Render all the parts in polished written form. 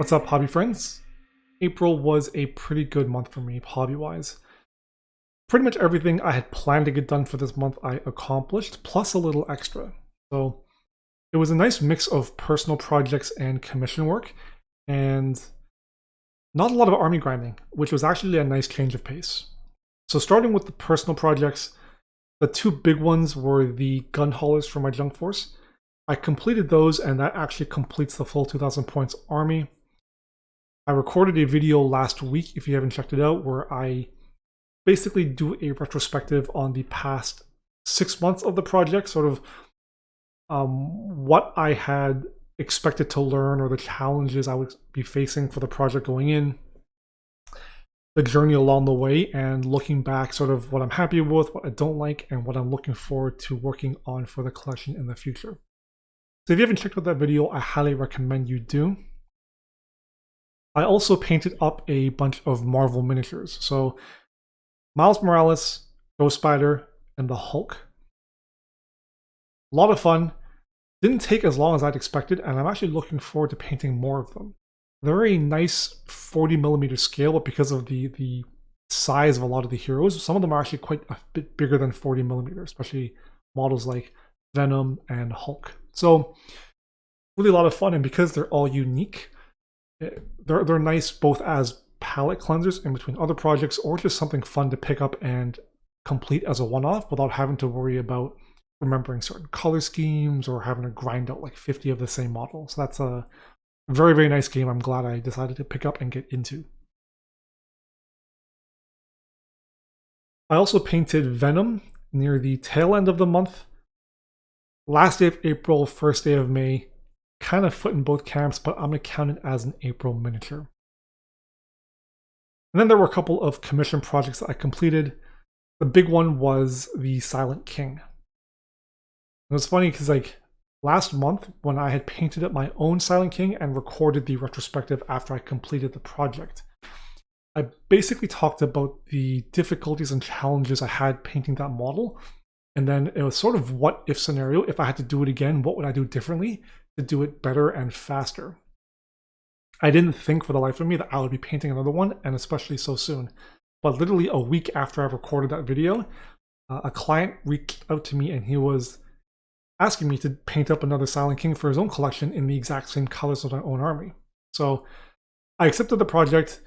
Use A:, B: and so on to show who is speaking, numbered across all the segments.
A: What's up, hobby friends? April was a pretty good month for me, hobby-wise. Pretty much everything I had planned to get done for this month I accomplished, plus a little extra. So it was a nice mix of personal projects and commission work, and not a lot of army grinding, which was actually a nice change of pace. So starting with the personal projects, the two big ones were the gun haulers for my junk force. I completed those, and that actually completes the full 2,000 points army. I recorded a video last week, if you haven't checked it out, where I basically do a retrospective on the past 6 months of the project, sort of what I had expected to learn or the challenges I would be facing for the project going in, the journey along the way, and looking back, sort of what I'm happy with, what I don't like, and what I'm looking forward to working on for the collection in the future. So if you haven't checked out that video, I highly recommend you do. I also painted up a bunch of Marvel miniatures. So Miles Morales, Ghost Spider, and the Hulk. A lot of fun. Didn't take as long as I'd expected, and I'm actually looking forward to painting more of them. They're a nice 40mm scale, but because of the size of a lot of the heroes, some of them are actually quite a bit bigger than 40mm, especially models like Venom and Hulk. So really a lot of fun, and because they're all unique, they're nice both as palette cleansers in between other projects, or just something fun to pick up and complete as a one-off without having to worry about remembering certain color schemes or having to grind out like 50 of the same model. So that's a very, very nice game I'm glad I decided to pick up and get into. I also painted Venom near the tail end of the month. Last day of April, first day of May, kind of foot in both camps, but I'm going to count it as an April miniature. And then there were a couple of commission projects that I completed. The big one was the Silent King. It was funny because like last month when I had painted up my own Silent King and recorded the retrospective after I completed the project, I basically talked about the difficulties and challenges I had painting that model. And then it was sort of what if scenario. If I had to do it again, what would I do differently to do it better and faster? I didn't think for the life of me that I would be painting another one, and especially so soon. But literally a week after I recorded that video, a client reached out to me and he was asking me to paint up another Silent King for his own collection in the exact same colors of my own army. So I accepted the project,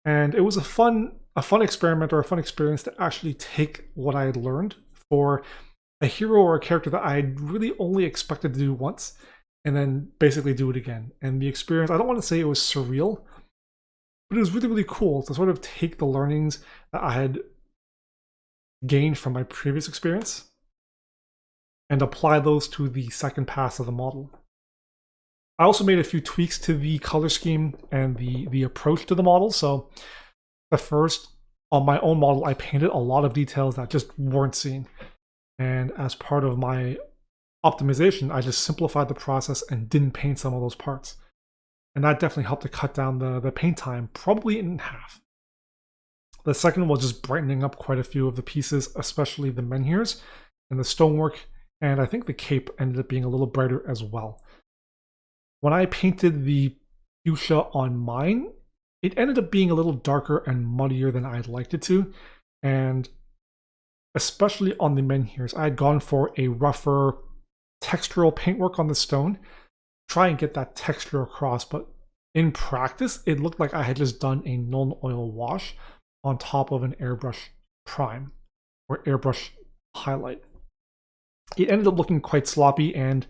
A: and it was a fun experiment, or a fun experience to actually take what I had learned for a hero or a character that I had really only expected to do once, and then basically do it again. And the experience, I don't want to say it was surreal, but it was really, really cool to sort of take the learnings that I had gained from my previous experience and apply those to the second pass of the model. I also made a few tweaks to the color scheme and the approach to the model. So the first, on my own model, I painted a lot of details that just weren't seen. And as part of my optimization, I just simplified the process and didn't paint some of those parts. And that definitely helped to cut down the paint time, probably in half. The second was just brightening up quite a few of the pieces, especially the menhirs and the stonework, and I think the cape ended up being a little brighter as well. When I painted the fuchsia on mine, it ended up being a little darker and muddier than I'd liked it to, and especially on the menhirs, I had gone for a rougher textural paintwork on the stone, try and get that texture across, but in practice, it looked like I had just done a Nuln Oil wash on top of an airbrush prime, or airbrush highlight. It ended up looking quite sloppy, and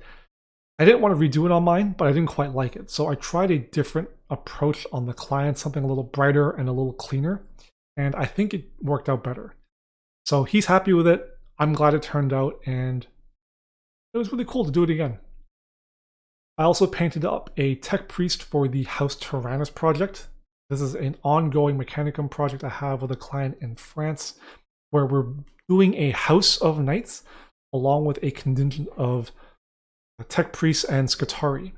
A: I didn't want to redo it on mine, but I didn't quite like it. So I tried a different approach on the client, something a little brighter and a little cleaner, and I think it worked out better. So he's happy with it. I'm glad it turned out, and it was really cool to do it again. I also painted up a Tech Priest for the House Tyrannus project. This is an ongoing Mechanicum project I have with a client in France, where we're doing a House of Knights along with a contingent of Tech Priest and Skitarii.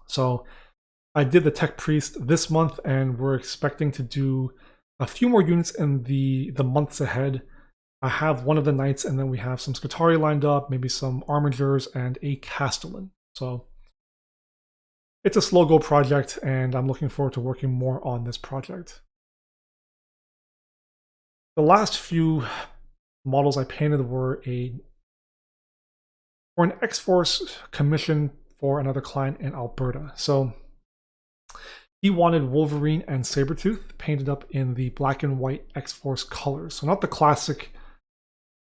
A: So I did the Tech Priest this month, and we're expecting to do a few more units in the months ahead. I have one of the knights, and then we have some Skitarii lined up, maybe some Armigers, and a Castellan. So it's a slow go project, and I'm looking forward to working more on this project. The last few models I painted were an X-Force commission for another client in Alberta. So he wanted Wolverine and Sabretooth painted up in the black and white X-Force colors. So not the classic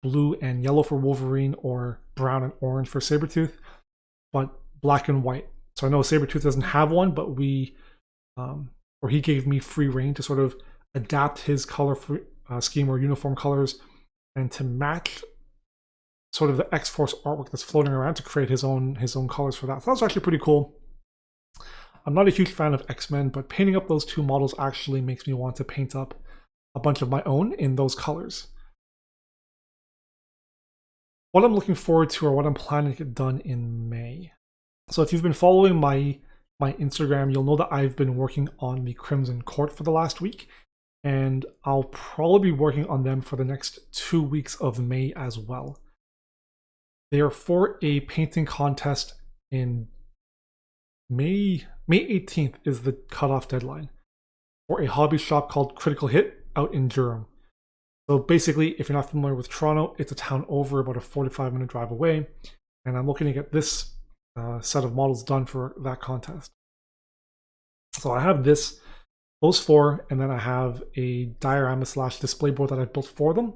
A: blue and yellow for Wolverine or brown and orange for Sabretooth, but black and white. So I know Sabretooth doesn't have one, but he gave me free reign to sort of adapt his color scheme or uniform colors and to match sort of the X-Force artwork that's floating around to create his own colors for that. So that's actually pretty cool. I'm not a huge fan of X-Men, but painting up those two models actually makes me want to paint up a bunch of my own in those colors. What I'm looking forward to, or what I'm planning to get done in May. So if you've been following my Instagram, you'll know that I've been working on the Crimson Court for the last week, and I'll probably be working on them for the next 2 weeks of May as well. They are for a painting contest in May 18th is the cutoff deadline for a hobby shop called Critical Hit out in Durham. So basically, if you're not familiar with Toronto, it's a town over, about a 45-minute drive away, and I'm looking to get this set of models done for that contest. So I have those four, and then I have a diorama / display board that I've built for them.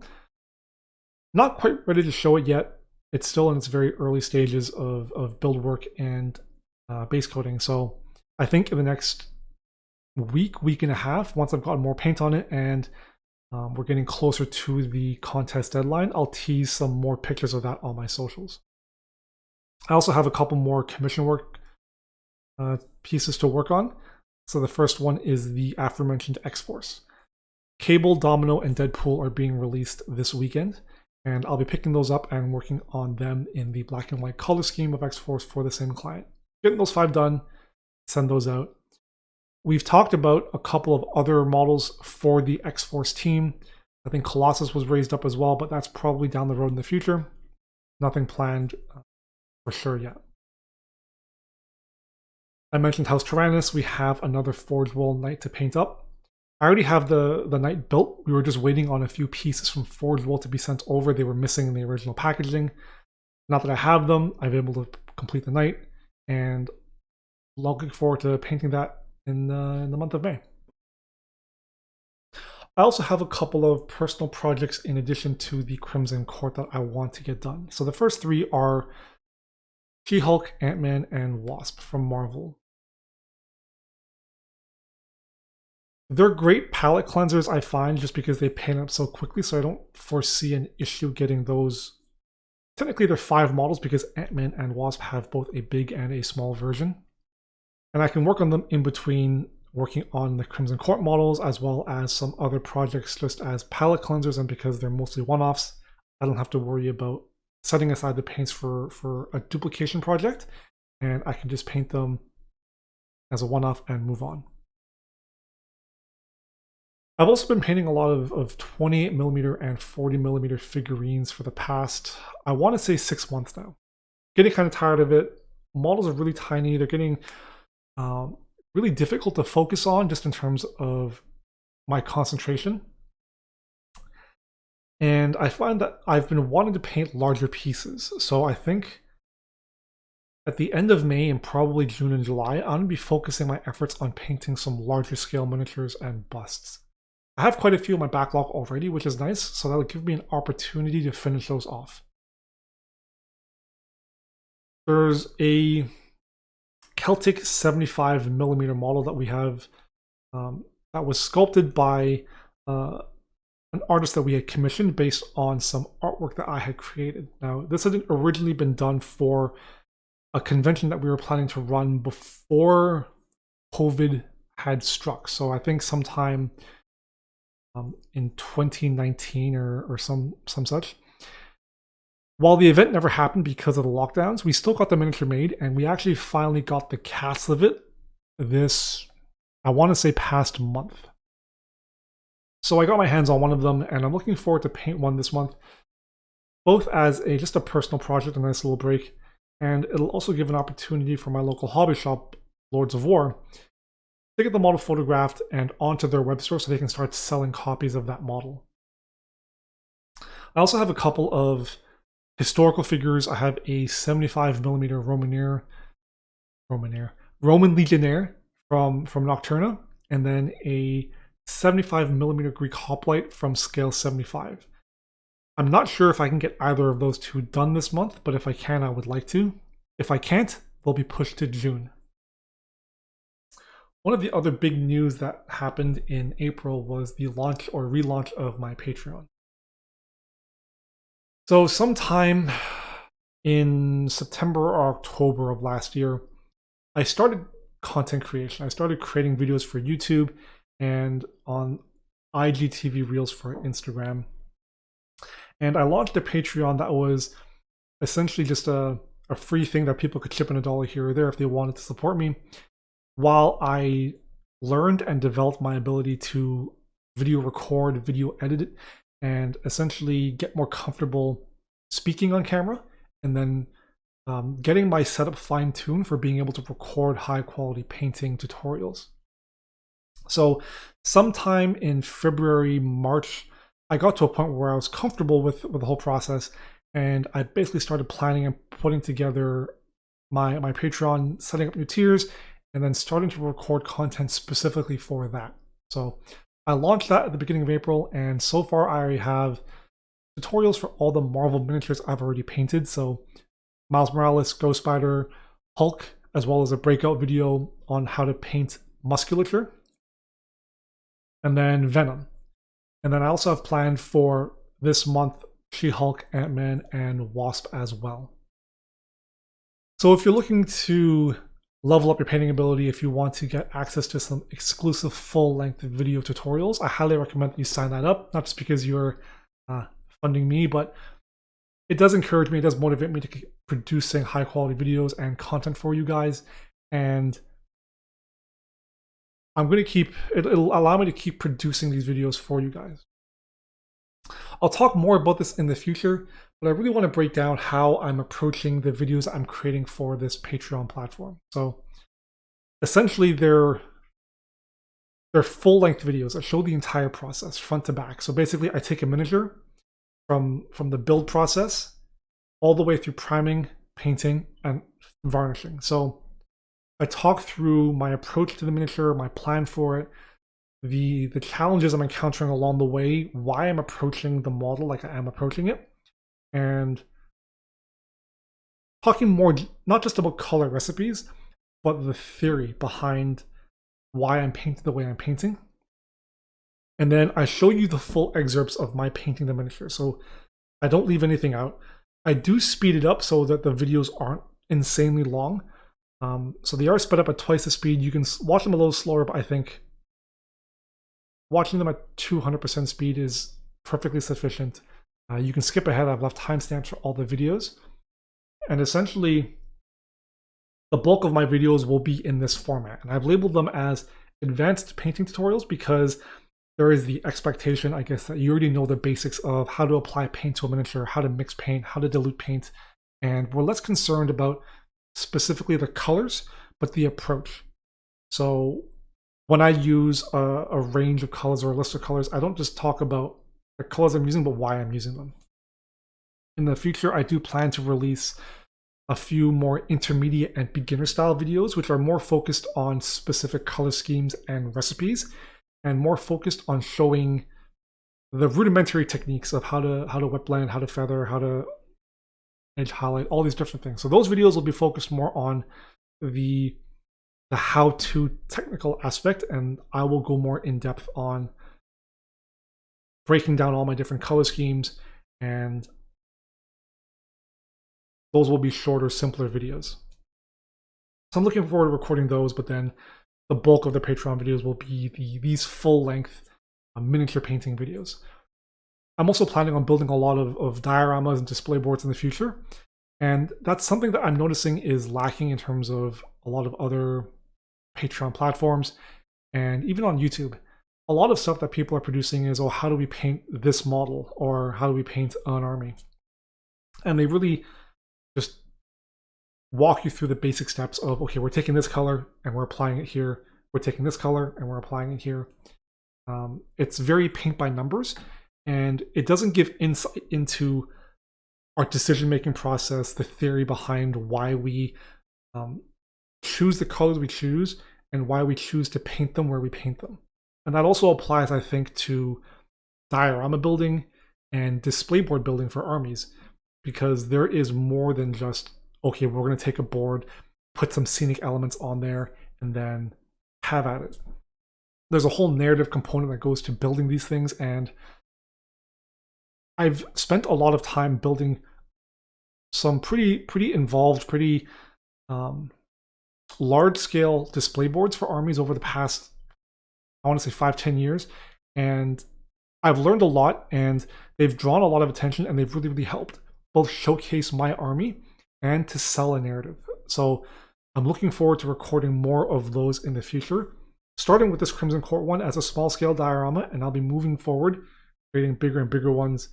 A: Not quite ready to show it yet. It's still in its very early stages of build work and base coating. So I think in the next week and a half, once I've gotten more paint on it and we're getting closer to the contest deadline, I'll tease some more pictures of that on my socials. I also have a couple more commission work pieces to work on. So the first one is the aforementioned X-Force. Cable, Domino, and Deadpool are being released this weekend, and I'll be picking those up and working on them in the black and white color scheme of X-Force for the same client. Getting those 5 done, send those out. We've talked about a couple of other models for the X-Force team. I think Colossus was raised up as well, but that's probably down the road in the future. Nothing planned for sure yet. I mentioned House Tyrannus. We have another Forge World Knight to paint up. I already have the Knight built. We were just waiting on a few pieces from Forge World to be sent over. They were missing in the original packaging. Now that I have them, I've been able to complete the Knight, and looking forward to painting that in the month of May. I also have a couple of personal projects in addition to the Crimson Court that I want to get done. So the first 3 are She-Hulk, Ant-Man, and Wasp from Marvel. They're great palette cleansers, I find, just because they paint up so quickly, so I don't foresee an issue getting those. Technically, they're 5 models because Ant-Man and Wasp have both a big and a small version. And I can work on them in between working on the Crimson Court models, as well as some other projects just as palette cleansers, and because they're mostly one-offs, I don't have to worry about setting aside the paints for a duplication project, and I can just paint them as a one-off and move on. I've also been painting a lot of 28mm and 40mm figurines for the past, I want to say 6 months now. Getting kind of tired of it. Models are really tiny. They're getting really difficult to focus on just in terms of my concentration. And I find that I've been wanting to paint larger pieces. So I think at the end of May and probably June and July, I'm going to be focusing my efforts on painting some larger scale miniatures and busts. I have quite a few in my backlog already, which is nice, so that'll give me an opportunity to finish those off. There's a Celtic 75mm model that we have that was sculpted by an artist that we had commissioned based on some artwork that I had created. Now, this had originally been done for a convention that we were planning to run before COVID had struck. So I think sometime in 2019 or some such. While the event never happened because of the lockdowns, we still got the miniature made, and we actually finally got the cast of it this, I want to say, past month. So I got my hands on one of them, and I'm looking forward to paint one this month, both as just a personal project, a nice little break, and it'll also give an opportunity for my local hobby shop Lords of War, to get the model photographed and onto their web store so they can start selling copies of that model. I also have a couple of historical figures. I have a 75mm Roman Legionnaire from Nocturna, and then a 75mm Greek hoplite from scale 75. I'm not sure if I can get either of those two done this month, but if I can, I would like to. If I can't, they'll be pushed to June. One of the other big news that happened in April was the launch or relaunch of my Patreon. So sometime in September or October of last year, I started content creation. I started creating videos for YouTube and on IGTV Reels for Instagram. And I launched a Patreon that was essentially just a free thing that people could chip in $1 here or there if they wanted to support me, while I learned and developed my ability to video record, video edit it, and essentially get more comfortable speaking on camera, and then getting my setup fine-tuned for being able to record high-quality painting tutorials. So sometime in February, March, I got to a point where I was comfortable with the whole process, and I basically started planning and putting together my Patreon, setting up new tiers, and then starting to record content specifically for that. So I launched that at the beginning of April, and so far I have tutorials for all the Marvel miniatures I've already painted. So Miles Morales, Ghost Spider, Hulk, as well as a breakout video on how to paint musculature, and then Venom. And then I also have planned for this month She-Hulk, Ant-Man, and Wasp as well. So if you're looking to level up your painting ability, if you want to get access to some exclusive full-length video tutorials, I highly recommend that you sign that up, not just because you're funding me, but it does encourage me, it does motivate me to keep producing high-quality videos and content for you guys, and I'm going to keep, it'll allow me to keep producing these videos for you guys. I'll talk more about this in the future, but I really want to break down how I'm approaching the videos I'm creating for this Patreon platform. So essentially they're full-length videos that show the entire process front to back. So basically I take a miniature from the build process all the way through priming, painting, and varnishing. So I talk through my approach to the miniature, my plan for it, the challenges I'm encountering along the way, why I'm approaching the model like I am approaching it, and talking more not just about color recipes, but the theory behind why I'm painting the way I'm painting. And then I show you the full excerpts of my painting the miniature, so I don't leave anything out. I do speed it up so that the videos aren't insanely long. So they are sped up at twice the speed. You can watch them a little slower, but I think watching them at 200% speed is perfectly sufficient. You can skip ahead. I've left timestamps for all the videos. And essentially, the bulk of my videos will be in this format. And I've labeled them as advanced painting tutorials because there is the expectation, I guess, that you already know the basics of how to apply paint to a miniature, how to mix paint, how to dilute paint. And we're less concerned about specifically the colors, but the approach. So when I use a range of colors or a list of colors, I don't just talk about the colors I'm using, but why I'm using them. In the future, I do plan to release a few more intermediate and beginner style videos, which are more focused on specific color schemes and recipes, and more focused on showing the rudimentary techniques of how to wet blend, how to feather, how to edge highlight, all these different things. So those videos will be focused more on the how-to technical aspect, and I will go more in depth on breaking down all my different color schemes, and those will be shorter, simpler videos. So I'm looking forward to recording those, but then the bulk of the Patreon videos will be these full-length miniature painting videos. I'm also planning on building a lot of dioramas and display boards in the future, and that's something that I'm noticing is lacking in terms of a lot of other Patreon platforms, and even on YouTube. A lot of stuff that people are producing is, oh, how do we paint this model, or how do we paint an army? And they really just walk you through the basic steps of, okay, we're taking this color and we're applying it here. We're taking this color and we're applying it here. It's very paint by numbers, and it doesn't give insight into our decision-making process, the theory behind why we choose the colors we choose and why we choose to paint them where we paint them. And that also applies, I think, to diorama building and display board building for armies, because there is more than just, okay, we're going to take a board, put some scenic elements on there, and then have at it. There's a whole narrative component that goes to building these things, and I've spent a lot of time building some pretty involved, pretty large-scale display boards for armies over the past, I want to say 5-10 years, and I've learned a lot, and they've drawn a lot of attention, and they've really helped both showcase my army and to sell a narrative. So I'm looking forward to recording more of those in the future, starting with this Crimson Court one as a small-scale diorama, and I'll be moving forward, creating bigger and bigger ones,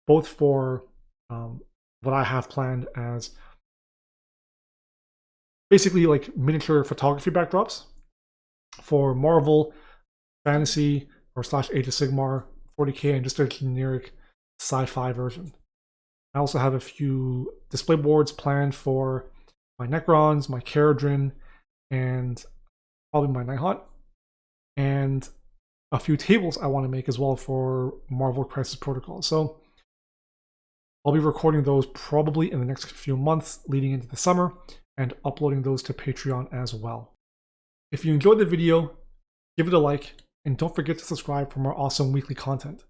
A: both for what I have planned as basically like miniature photography backdrops for Marvel, Fantasy, or / Age of Sigmar, 40k, and just a generic sci-fi version. I also have a few display boards planned for my Necrons, my Caradhrin, and probably my Nighthawk, and a few tables I want to make as well for Marvel Crisis Protocol. So I'll be recording those probably in the next few months leading into the summer and uploading those to Patreon as well. If you enjoyed the video, give it a like, and don't forget to subscribe for more awesome weekly content.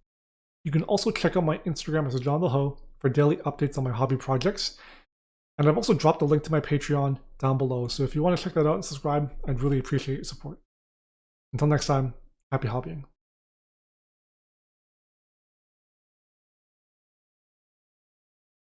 A: You can also check out my Instagram as John the Ho for daily updates on my hobby projects. And I've also dropped a link to my Patreon down below, so if you want to check that out and subscribe, I'd really appreciate your support. Until next time, happy hobbying.